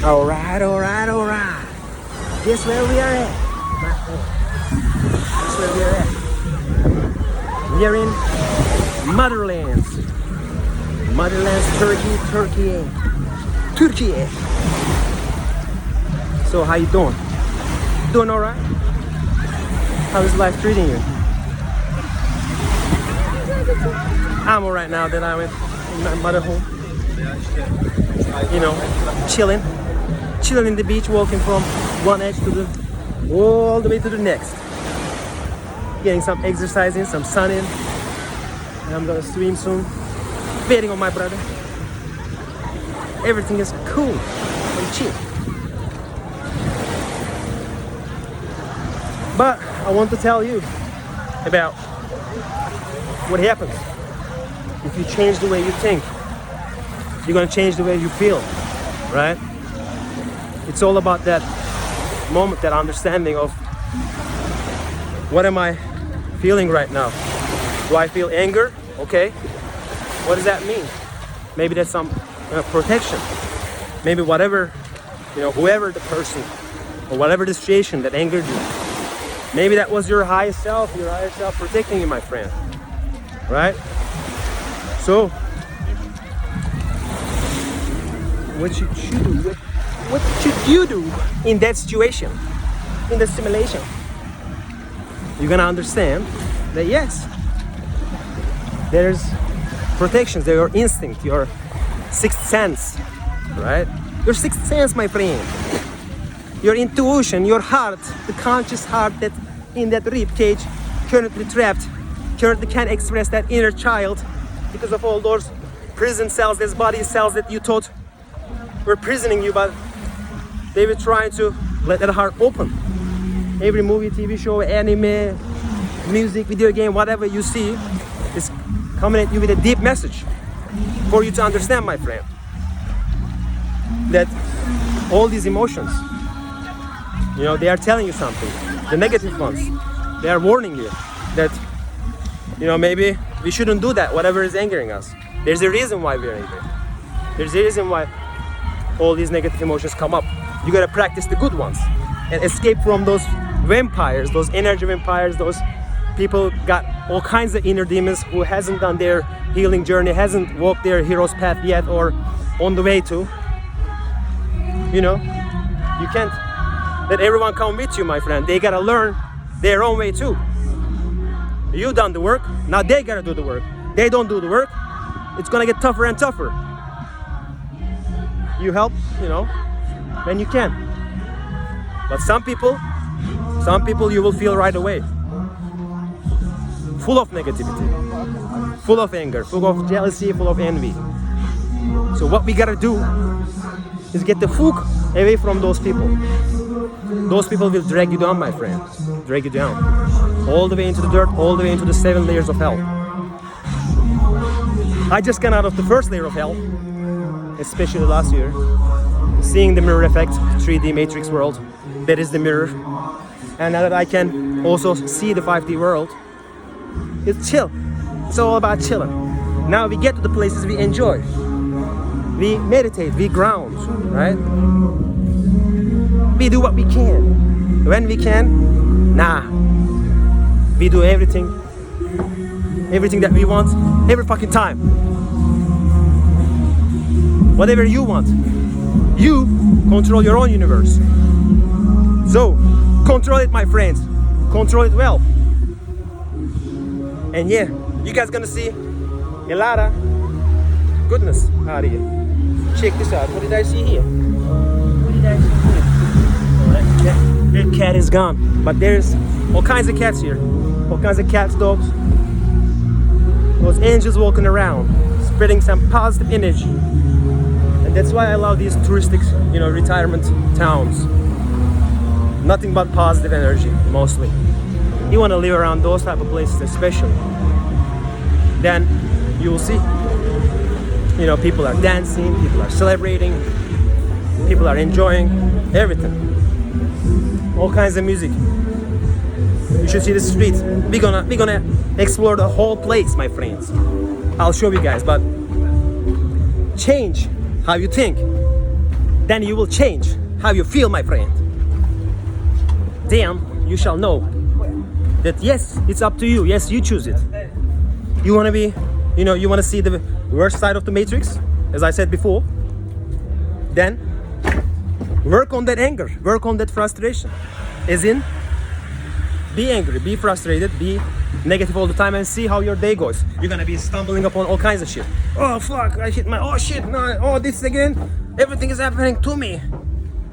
Alright, alright, alright. Guess where we are at? Guess where we are at? We are in Motherlands. Motherlands, Türkiye. So how you doing? Doing alright? How is life treating you? I'm alright now that I'm in my mother home. You know, chilling in the beach, walking from one edge to the all the way to the next. Getting some exercise in, some sun in, and I'm gonna swim soon. Waiting on my brother. Everything is cool and chill. But I want to tell you about what happens if you change the way you think. You're gonna change the way you feel, right? It's all about that moment, that understanding of what am I feeling right now? Do I feel anger? Okay. What does that mean? Maybe that's some protection. Maybe whatever, whoever the person or whatever the situation that angered you, maybe that was your higher self protecting you, my friend, right? So what should you do in that situation, in the simulation? You're gonna understand that yes, there's protections, there your instinct, your sixth sense, right? Your sixth sense, my friend. Your intuition, your heart, the conscious heart that in that rib cage, currently trapped, currently can't express that inner child because of all those prison cells, those body cells that you thought were prisoning you, but they were trying to let that heart open. Every movie, TV show, anime, music, video game, whatever you see is coming at you with a deep message for you to understand, my friend, that all these emotions, they are telling you something. The negative ones, they are warning you that, maybe we shouldn't do that, whatever is angering us. There's a reason why we're angry. There's a reason why all these negative emotions come up. You gotta practice the good ones and escape from those vampires, those energy vampires, those people got all kinds of inner demons who hasn't done their healing journey, hasn't walked their hero's path yet or on the way to. You can't let everyone come with you, my friend. They gotta learn their own way too. You done the work, now they gotta do the work. They don't do the work, it's gonna get tougher and tougher. You help, when you can. But some people you will feel right away. Full of negativity, full of anger, full of jealousy, full of envy. So what we gotta do is get the hook away from those people. Those people will drag you down, my friend. Drag you down. All the way into the dirt, all the way into the 7 layers of hell. I just got out of the first layer of hell, especially last year. Seeing the mirror effect, 3D matrix world. That is the mirror. And now that I can also see the 5D world, it's chill. It's all about chilling. Now we get to the places we enjoy. We meditate, we ground, right? We do what we can. When we can, we do everything that we want, every fucking time. Whatever you want. You control your own universe. So, control it, my friends. Control it well. And yeah, you guys gonna see a lot of goodness out here. Check this out. What did I see here? That cat is gone. But there's all kinds of cats here. All kinds of cats, dogs. Those angels walking around, spreading some positive energy. And that's why I love these touristic, retirement towns. Nothing but positive energy, mostly. You want to live around those type of places, especially. Then you will see, people are dancing, people are celebrating, people are enjoying everything. All kinds of music. You should see the streets. We're gonna explore the whole place, my friends. I'll show you guys, but change how you think. then you will change how you feel, my friend. Then you shall know that yes, it's up to you. Yes, you choose it. You want to be, you want to see the worst side of the matrix, as I said before. Then work on that anger, work on that frustration. As in, be angry, be frustrated, be negative all the time, and see how your day goes. You're gonna be stumbling upon all kinds of shit. Oh fuck, I hit my, oh shit, no, oh this again. Everything is happening to me,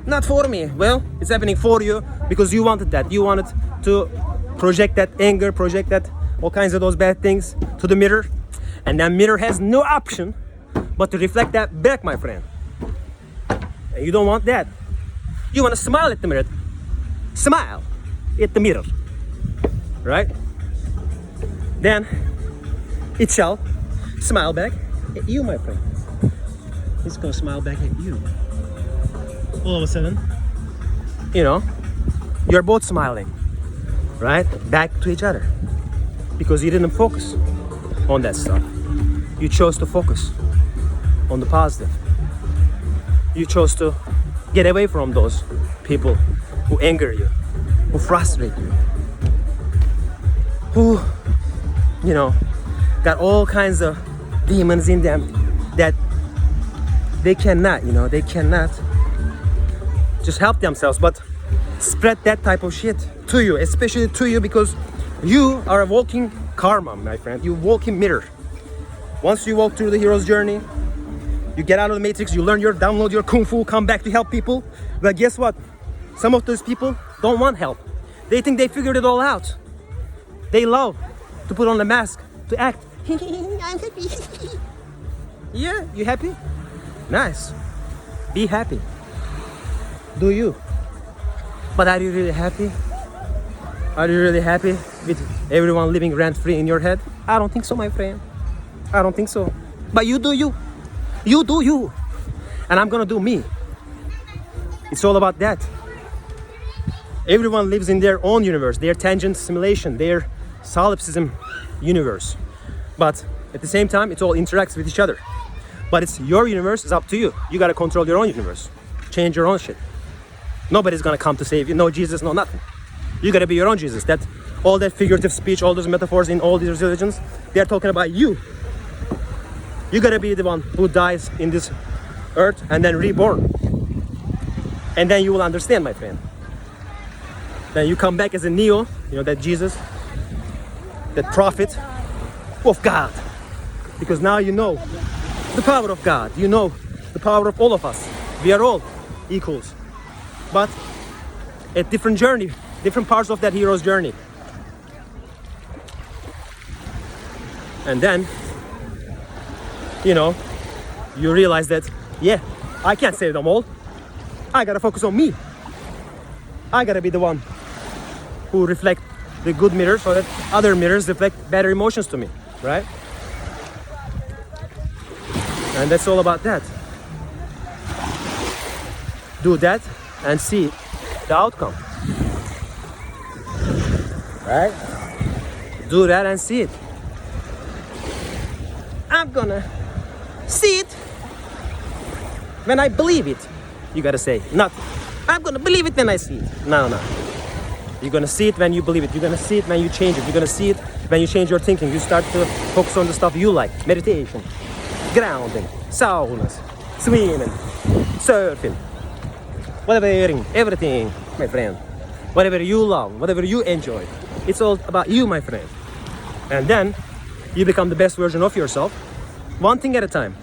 not for me. Well, it's happening for you because you wanted that. You wanted to project that anger, project that all kinds of those bad things to the mirror, and that mirror has no option but to reflect that back, my friend. And you don't want that. You want to smile at the mirror. Smile at the mirror, right? Then it shall smile back at you, my friend. It's gonna smile back at you. All of a sudden, you're both smiling, right? Back to each other. Because you didn't focus on that stuff. You chose to focus on the positive. You chose to get away from those people who anger you, who frustrate you, who, got all kinds of demons in them that they cannot just help themselves, but spread that type of shit to you, especially to you, because you are a walking karma, my friend. You walking mirror. Once you walk through the hero's journey, you get out of the matrix, you download your kung fu, come back to help people. But guess what? Some of those people don't want help. They think they figured it all out. They love to put on the mask, to act. I'm happy. Yeah, you happy? Nice. Be happy. Do you? But are you really happy? Are you really happy with everyone living rent-free in your head? I don't think so, my friend. I don't think so. But you do you. You do you. And I'm gonna do me. It's all about that. Everyone lives in their own universe, their tangent simulation, their solipsism universe. But at the same time, it all interacts with each other. But it's your universe, it's up to you. You gotta control your own universe. Change your own shit. Nobody's gonna come to save you. No Jesus, no nothing. You gotta be your own Jesus. That all that figurative speech, all those metaphors in all these religions, they're talking about you. You gotta be the one who dies in this earth and then reborn. And then you will understand, my friend. Then you come back as a Neo, that Jesus, that prophet of God. Because now you know the power of God. You know the power of all of us. We are all equals. But a different journey, different parts of that hero's journey. And then, you realize that, yeah, I can't save them all. I gotta focus on me. I gotta be the one who reflect the good mirror so that other mirrors reflect better emotions to me, right? And that's all about that. Do that and see the outcome, right? Do that and see it. I'm gonna see it when I believe it. You gotta say, not I'm gonna believe it when I see it. No. You're gonna see it when you believe it. You're gonna see it when you change it. You're gonna see it when you change your thinking. You start to focus on the stuff you like. Meditation, grounding, saunas, swimming, surfing, whatever, everything, my friend. Whatever you love, whatever you enjoy. It's all about you, my friend. And then you become the best version of yourself, one thing at a time.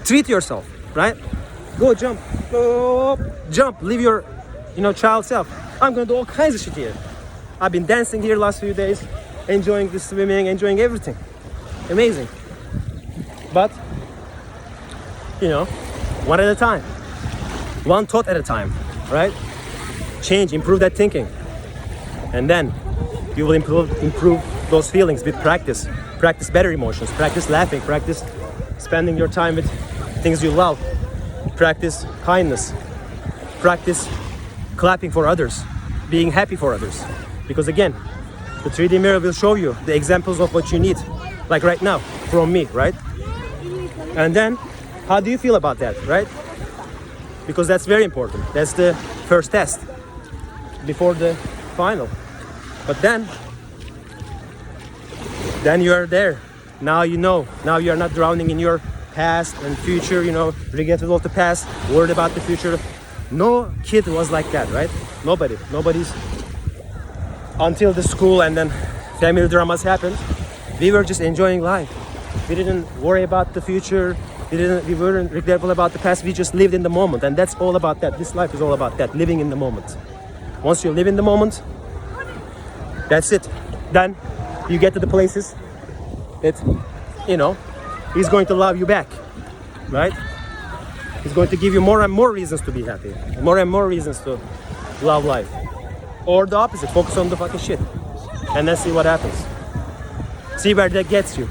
Treat yourself, right? Go jump, live your, child self. I'm gonna do all kinds of shit here. I've been dancing here last few days, enjoying the swimming, enjoying everything. Amazing. But, one at a time. One thought at a time, right? Change, improve that thinking. And then you will improve those feelings with practice. Practice better emotions, practice laughing, practice spending your time with things you love. Practice kindness. Practice clapping for others, being happy for others. Because again, the 3D mirror will show you the examples of what you need. Like right now, from me, right? And then, how do you feel about that, right? because that's very important. That's the first test before the final. But then you are there. Now you know. Now you are not drowning in your past and future, you know, regretful of the past, worried about the future. No kid was like that, right? Nobody's until the school and then family dramas happened. We were just enjoying life. We didn't worry about the future. We weren't regretful about the past. We just lived in the moment, and that's all about that. This life is all about that, living in the moment. Once you live in the moment, that's it. Then you get to the places that, you know, he's going to love you back, right? He's going to give you more and more reasons to be happy, more and more reasons to love life. Or the opposite, focus on the fucking shit, and then see what happens. See where that gets you.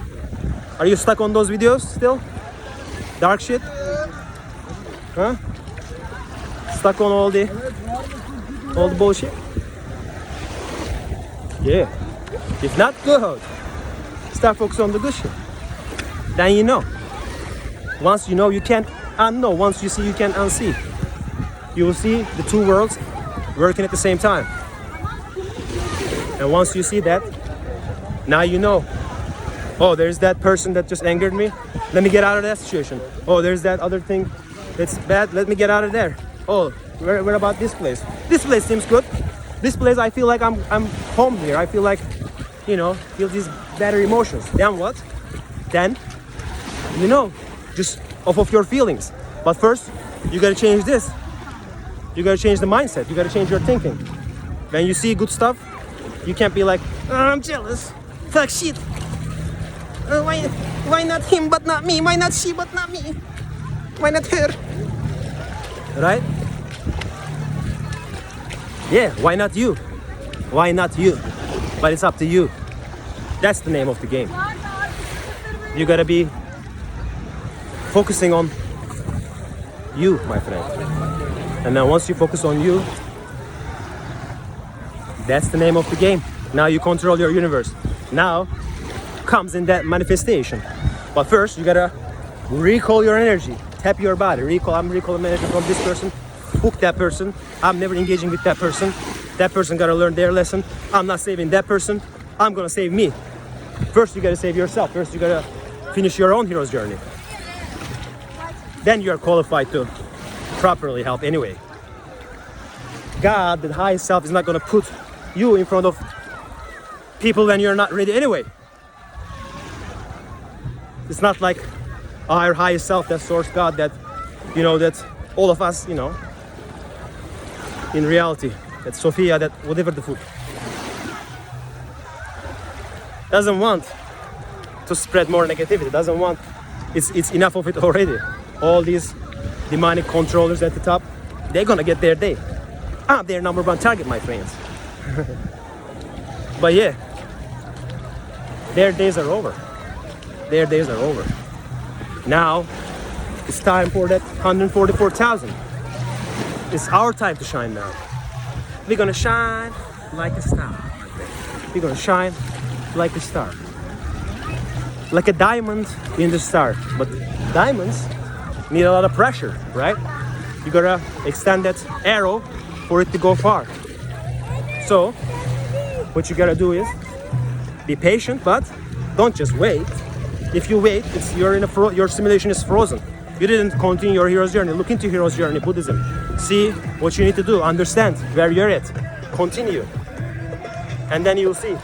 Are you stuck on those videos still? Dark shit? Huh? Stuck on all the bullshit? Yeah. If not, good. Start focusing on the good shit. Then you know. Once you know, you can't unknow. Once you see, you can unsee. You will see the two worlds working at the same time. And once you see that, now you know. Oh, there's that person that just angered me. Let me get out of that situation. Oh, there's that other thing that's bad. Let me get out of there. Oh, where about this place? This place seems good. This place, I feel like I'm home here. I feel like, you know, feel these better emotions. Then what? Then, you know, just off of your feelings. But first, you gotta change this. You gotta change the mindset. You gotta change your thinking. When you see good stuff, you can't be like, oh, I'm jealous. Fuck shit. Why not him but not me? Why not she but not me? Why not her? Right? Yeah, why not you? Why not you? But it's up to you. That's the name of the game. You gotta be focusing on you, my friend. And then once you focus on you, that's the name of the game. Now you control your universe. Now comes in that manifestation. But first, you gotta recall your energy. Tap your body. I'm recalling energy from this person. Hook that person. I'm never engaging with that person. That person gotta learn their lesson. I'm not saving that person. I'm gonna save me. First, you gotta save yourself. First, you gotta finish your own hero's journey. Then you are qualified to properly help anyway. God, the highest self, is not gonna put you in front of people when you're not ready anyway. It's not like our highest self, that source God, that, you know, that all of us, you know, in reality, that Sophia, that whatever the food, doesn't want to spread more negativity, doesn't want, it's enough of it already. All these demonic controllers at the top, they're gonna get their day. I'm their number one target, my friends. But yeah, their days are over. Their days are over. Now, it's time for that 144,000. It's our time to shine now. We're gonna shine like a star. We're gonna shine like a star. Like a diamond in the star. But diamonds need a lot of pressure, right? You gotta extend that arrow for it to go far. So, what you gotta do is be patient, but don't just wait. If you wait, your simulation is frozen. You didn't continue your hero's journey. Look into hero's journey, Buddhism. See what you need to do. Understand where you're at. Continue. And then you'll see.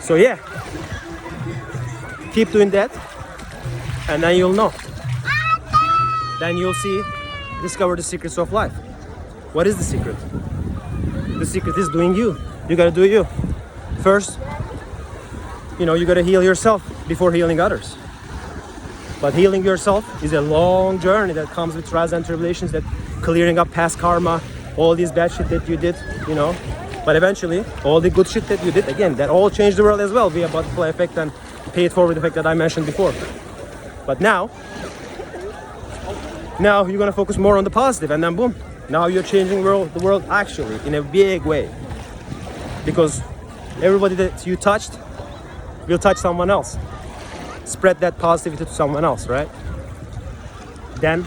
So yeah, keep doing that. And then you'll know. Then you'll see, discover the secrets of life. What is the secret? The secret is doing you. You gotta do you. First, you know, you gotta heal yourself before healing others. But healing yourself is a long journey that comes with trials and tribulations, that clearing up past karma, all these bad shit that you did, you know. But eventually, all the good shit that you did, again, that all changed the world as well via butterfly effect and pay it forward effect that I mentioned before. But now you're gonna focus more on the positive, and then boom, now you're changing the world actually in a big way. Because everybody that you touched will touch someone else. Spread that positivity to someone else, right? Then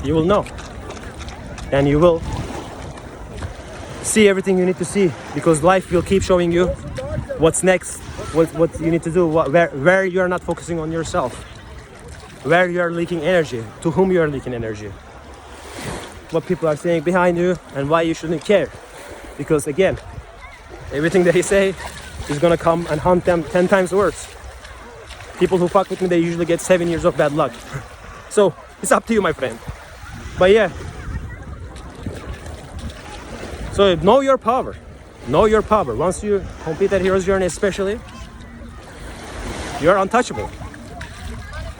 you will know. And you will see everything you need to see, because life will keep showing you what's next, what you need to do, where you are not focusing on yourself, where you are leaking energy, to whom you are leaking energy, what people are saying behind you, and why you shouldn't care. Because again, everything they say is gonna come and haunt them 10 times worse. People who fuck with me, they usually get 7 years of bad luck. So it's up to you, my friend. But yeah, so know your power. Know your power. Once you complete that hero's journey, especially, you're untouchable.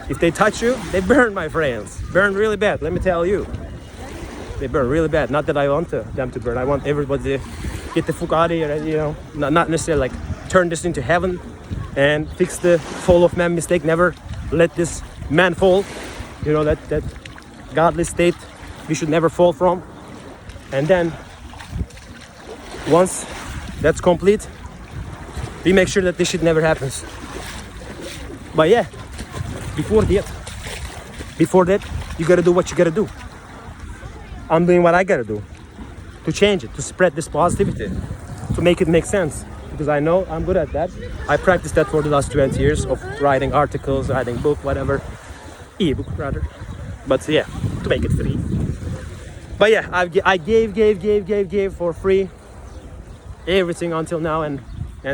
If they touch you, they burn, my friends. Burn really bad, let me tell you. They burn really bad. Not that I want them to burn. I want everybody to get the fuck out of here, you know. Not necessarily like turn this into heaven and fix the fall of man mistake. Never let this man fall. You know, that godly state we should never fall from. And then once that's complete, we make sure that this shit never happens. But yeah, before that, you gotta do what you gotta do. I'm doing what I gotta do to change it, to spread this positivity, to make it make sense. Because I know I'm good at that. I practiced that for the last 20 years of writing articles, writing book, whatever, ebook rather. But yeah, to make it free. But yeah, I gave for free everything until now and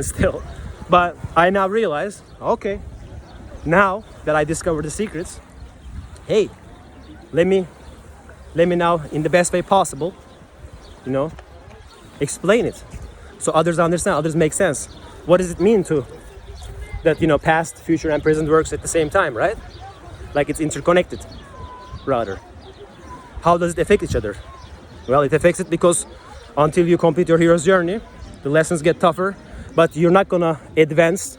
still. But I now realize, okay, now that I discovered the secrets, hey, let me now, in the best way possible, you know, explain it so others understand, others make sense. What does it mean to that, you know, past, future, and present works at the same time, right? Like it's interconnected, rather. How does it affect each other? Well, it affects it because until you complete your hero's journey, the lessons get tougher, but you're not gonna advance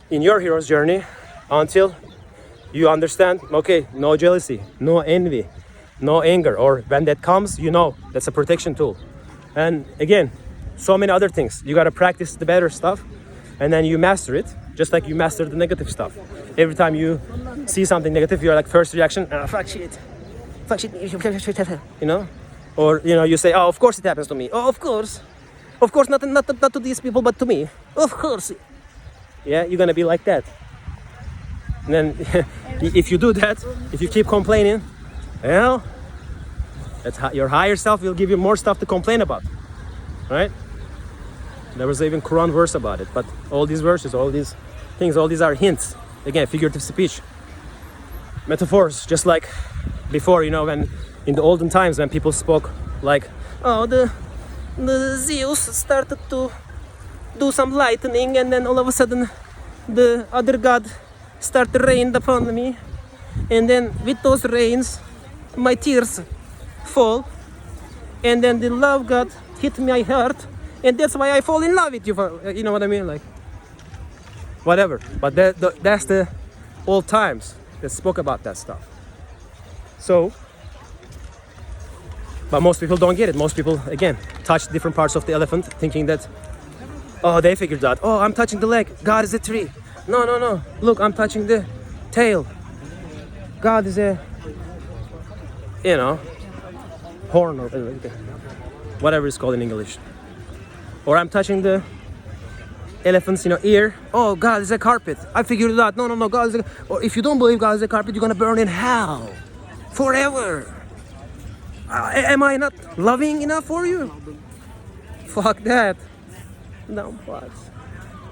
in your hero's journey until you understand, okay, no jealousy, no envy, no anger, or when that comes, you know, that's a protection tool. And again, so many other things. You gotta practice the better stuff, and then you master it, just like you master the negative stuff. Every time you see something negative, you're like, first reaction, fuck shit, you know? Or, you know, you say, oh, of course it happens to me. Oh, of course, not to these people, but to me. Of course. Yeah, you're gonna be like that. And then if you do that, if you keep complaining, well, your higher self will give you more stuff to complain about, right? There was even Quran verse about it. But all these verses, all these things, all these are hints. Again, figurative speech, metaphors, just like before, you know, when in the olden times when people spoke like, oh, the Zeus started to do some lightning, and then all of a sudden the other god started to rain upon me, and then with those rains my tears fall, and then the love god hit my heart, and that's why I fall in love with you. You know what I mean? Like, whatever. But that's the old times that spoke about that stuff. So, but most people don't get it. Most people, again, touch different parts of the elephant, thinking that, oh, they figured out, oh, I'm touching the leg, God is a tree. No. Look, I'm touching the tail. God is a, you know, horn, or whatever it's called in English. Or I'm touching the elephant's, you know, ear. Oh, God is a carpet. I figured it out. No, God is a... Or if you don't believe God is a carpet, you're gonna burn in hell forever. Am I not loving enough for you? Fuck that. No, what?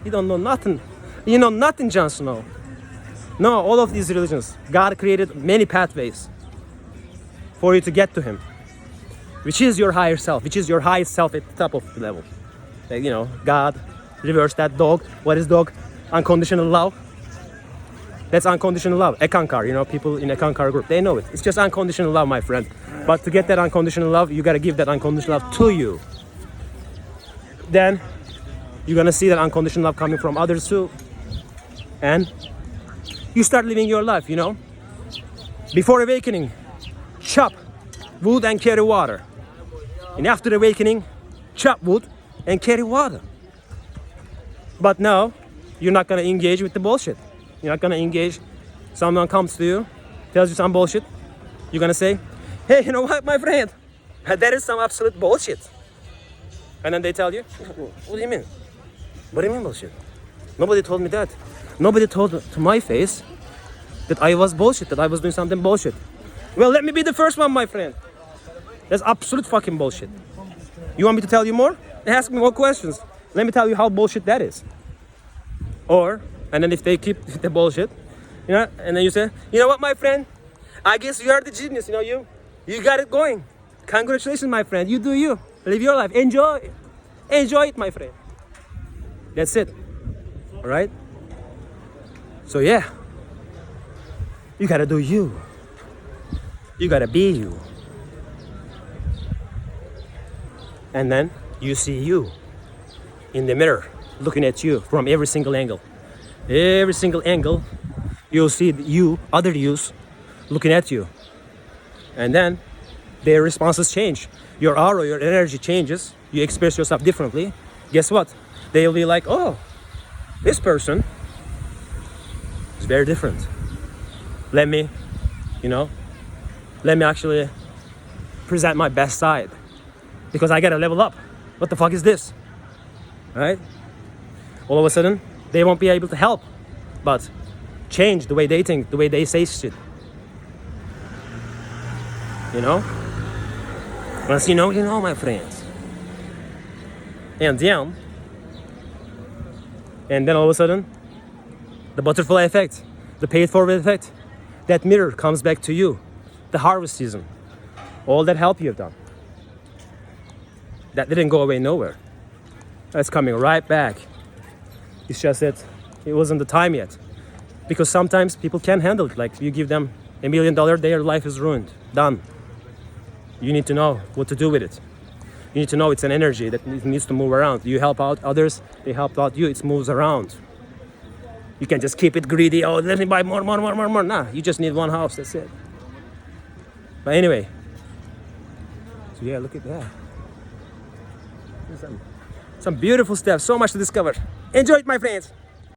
You don't know nothing. You know nothing, Jon Snow. No, all of these religions, God created many pathways for you to get to Him, which is your higher self, which is your highest self at the top of the level. Like, you know, God reversed that dog. What is dog? Unconditional love. That's unconditional love. Ekankar, you know, people in Ekankar group, they know it. It's just unconditional love, my friend. But to get that unconditional love, you gotta give that unconditional love to you. Then you're gonna see that unconditional love coming from others too. And you start living your life, you know. Before awakening, chop wood and carry water. And after awakening, chop wood and carry water. But now, you're not gonna engage with the bullshit. You're not gonna engage. Someone comes to you, tells you some bullshit, you're gonna say, hey, you know what, my friend? That is some absolute bullshit. And then they tell you, what do you mean? What do you mean bullshit? Nobody told me that. Nobody told to my face that I was bullshit, that I was doing something bullshit. Well, let me be the first one, my friend. That's absolute fucking bullshit. You want me to tell you more? Ask me more questions. Let me tell you how bullshit that is. Or, and then if they keep the bullshit, you know, and then you say, you know what, my friend? I guess you are the genius, you know, you got it going. Congratulations, my friend. You do you. Live your life. Enjoy it. Enjoy it, my friend. That's it. All right? So yeah, you gotta do you. You gotta be you. And then you see you in the mirror, looking at you from every single angle. Every single angle, you'll see you, other yous, looking at you. And then their responses change. Your aura, your energy changes. You express yourself differently. Guess what? They'll be like, oh, this person is very different. Let me actually present my best side. Because I gotta level up. What the fuck is this? Right? All of a sudden, they won't be able to help but change the way they think, the way they say shit. You know? Once you know, my friends. And then all of a sudden, the butterfly effect, the paid forward effect, that mirror comes back to you. The harvest season. All that help you've done. That didn't go away nowhere. That's coming right back. It's just that it wasn't the time yet. Because sometimes people can't handle it. Like you give them $1 million, their life is ruined. Done. You need to know what to do with it. You need to know it's an energy that needs to move around. You help out others, they help out you, it moves around. You can just keep it greedy. Oh, let me buy more. Nah, you just need one house, that's it. But anyway. So yeah, look at that. Some beautiful stuff, so much to discover. Enjoy it, my friends.